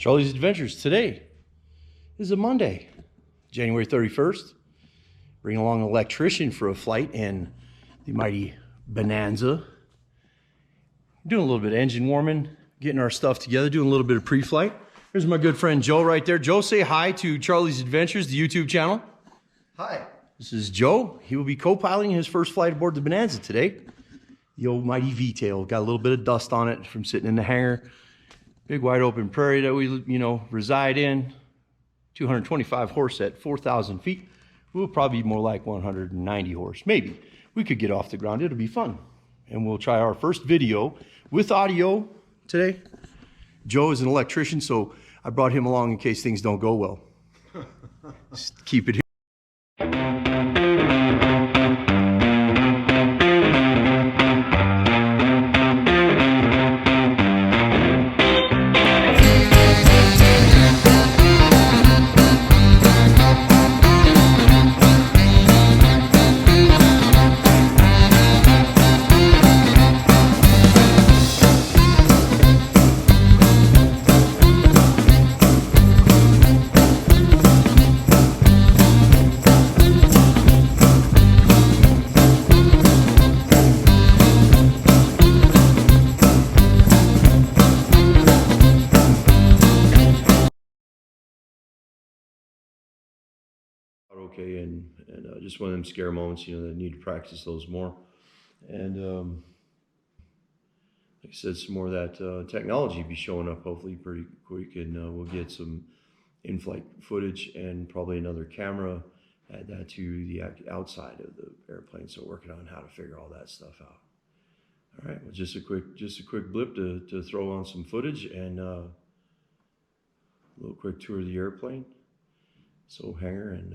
Charlie's Adventures. Today is a Monday, January 31st. Bring along an electrician for a flight in the mighty Bonanza. Doing a little bit of engine warming, getting our stuff together, doing a little bit of pre-flight. Here's my good friend Joe right there. Joe, say hi to Charlie's Adventures, the YouTube channel. Hi. This is Joe. He will be co-piloting his first flight aboard the Bonanza today. The old mighty V-tail. Got a little bit of dust on it from sitting in the hangar. Big wide open prairie that we, reside in. 225 horse at 4,000 feet. We'll probably be more like 190 horse. Maybe. We could get off the ground. It'll be fun. And we'll try our first video with audio today. Joe is an electrician, so I brought him along in case things don't go well. Just keep it here. Okay, and just one of them scare moments, that need to practice those more. And like I said, some more of that technology be showing up hopefully pretty quick, and we'll get some in-flight footage and probably another camera, add that to the outside of the airplane. So working on how to figure all that stuff out. All right, well, just a quick blip to throw on some footage and a little quick tour of the airplane. So hangar and